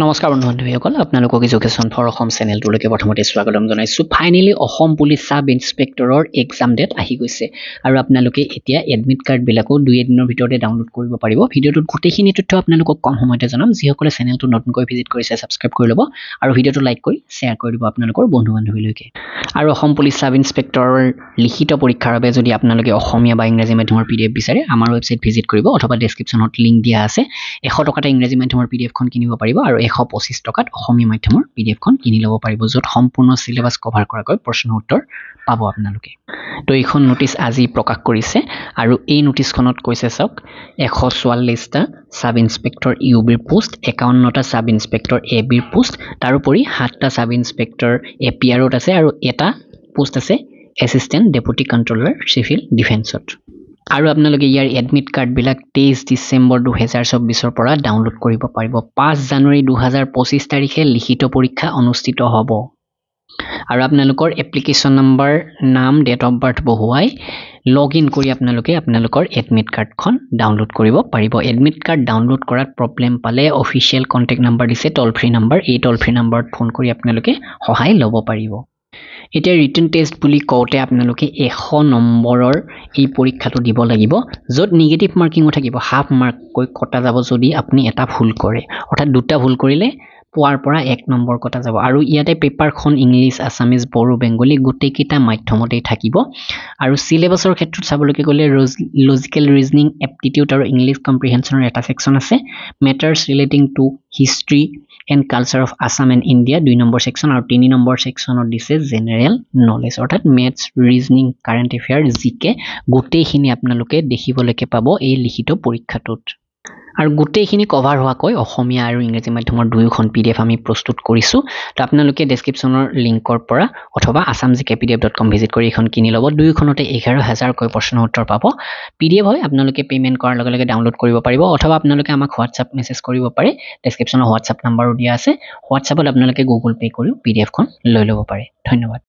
নমস্কাৰ বন্ধু বান্ধৱীসকল আপোনালোকক এডুকেশ্যন ফৰ অসম চেনেলটোলৈকে প্ৰথমতে স্বাগতম জনাইছোঁ। ফাইনেলি অসম পুলিচ সাব ইন্সপেক্টৰৰ এক্সাম ডেট আহি গৈছে আৰু আপোনালোকে এতিয়া এডমিট কাৰ্ডবিলাকো 2 দিনৰ ভিতৰতে ডাউনলোড কৰিব পাৰিব। ভিডিঅ'টোত গোটেইখিনি তথ্য আপোনালোকক কম সময়তে জনাম। যিসকলে চেনেলটো নতুনকৈ ভিজিট কৰিছে ছাবস্ক্ৰাইব কৰি ল'ব আৰু ভিডিঅ'টো লাইক কৰি শ্বেয়াৰ কৰি দিব আপোনালোকৰ বন্ধু বান্ধৱীলৈকে। আৰু অসম পুলিচ সাব ইন্সপেক্টৰৰ লিখিত পৰীক্ষাৰ বাবে যদি আপোনালোকে অসমীয়া বা ইংৰাজী মাধ্যমৰ PDF বিচাৰে আমাৰ ৱেবছাইট ভিজিট কৰিব অথবা ডেছক্ৰিপশ্যনত লিংক দিয়া আছে। 100 টকাতে ইংৰাজী মাধ্যমৰ PDFখন কিনিব পাৰিব আৰু 125 টকাত অসমীয়া মাধ্যমৰ PDFখন কিনি ল'ব পাৰিব, য'ত সম্পূৰ্ণ সিলেবাস কভাৰ কৰাকৈ প্ৰশ্ন উত্তৰ পাব আপোনালোকে। তো এইখন নোটিছ আজি প্ৰকাশ কৰিছে আৰু এই নোটিছখনত কৈছে চাওক 144টা সাব ইন্সপেক্টৰ UBৰ পোষ্ট, 51টা সাব ইন্সপেক্টৰ ABৰ পোষ্ট, তাৰোপৰি 7টা সাব ইন্সপেক্টৰ APRত আছে আৰু এটা পোষ্ট আছে এছিষ্টেণ্ট ডেপুটি কণ্ট্ৰলাৰ চিভিল ডিফেন্সত। আৰু আপোনালোকে ইয়াৰ এডমিট কাৰ্ডবিলাক 23 ডিচেম্বৰ 2024 পৰা ডাউনলোড কৰিব পাৰিব। 5 জানুৱাৰী 2025 তাৰিখে লিখিত পৰীক্ষা অনুষ্ঠিত হ'ব আৰু আপোনালোকৰ এপ্লিকেশ্যন নম্বৰ, নাম, ডেট অফ বাৰ্থ বহুৱাই লগ ইন কৰি আপোনালোকৰ এডমিট কাৰ্ডখন ডাউনলোড কৰিব পাৰিব। এডমিট কাৰ্ড ডাউনলোড কৰাত প্ৰব্লেম পালে অফিচিয়েল কণ্টেক্ট নম্বৰ দিছে, টল ফ্ৰী নম্বৰ, এই টল ফ্ৰী নম্বৰত ফোন কৰি আপোনালোকে সহায় ল'ব পাৰিব। এতিয়া ৰিটেন টেষ্ট বুলি কওঁতে আপোনালোকে 100 নম্বৰৰ এই পৰীক্ষাটো দিব লাগিব, য'ত নিগেটিভ মাৰ্কিঙো থাকিব। হাফ মাৰ্ককৈ কটা যাব যদি আপুনি এটা ভুল কৰে, অৰ্থাৎ 2টা ভুল কৰিলে পোৱাৰ পৰা 1 নম্বৰ কটা যাব। আৰু ইয়াতে পেপাৰখন ইংলিছ, আছামিজ, বড়ো, বেংগলী গোটেইকেইটা মাধ্যমতেই থাকিব। আৰু চিলেবাছৰ ক্ষেত্ৰত চাবলৈ গ'লে লজিকেল ৰিজনিং, এপ্টিটিউড আৰু ইংলিছ কম্প্ৰিহেনশ্যনৰ এটা ছেকশ্যন আছে। Matters relating to history and culture of Assam and India 2 number section আৰু 3 নম্বৰ ছেকশ্যনত দিছে জেনেৰেল নলেজ, অৰ্থাৎ maths, reasoning, current affair, GK গোটেইখিনি আপোনালোকে দেখিবলৈকে পাব এই লিখিত পৰীক্ষাটোত। আৰু গোটেইখিনি কভাৰ হোৱাকৈ অসমীয়া আৰু ইংৰাজী মাধ্যমৰ দুয়োখন PDF আমি প্ৰস্তুত কৰিছোঁ। তো আপোনালোকে ডেছক্ৰিপশ্যনৰ লিংকৰ পৰা অথবা assamgkpdf.com ভিজিট কৰি এইখন কিনি ল'ব। দুয়োখনতে 11,000কৈ প্ৰশ্ন উত্তৰ পাব। PDF হয়, আপোনালোকে পে'মেণ্ট কৰাৰ লগে লগে ডাউনলোড কৰিব পাৰিব অথবা আপোনালোকে আমাক হোৱাটছআপ মেছেজ কৰিব পাৰে। ডেছক্ৰিপশ্যনৰ হোৱাটছআপ নাম্বাৰো দিয়া আছে। হোৱাটছআপত আপোনালোকে Google Pay কৰিও PDFখন লৈ ল'ব পাৰে। ধন্যবাদ।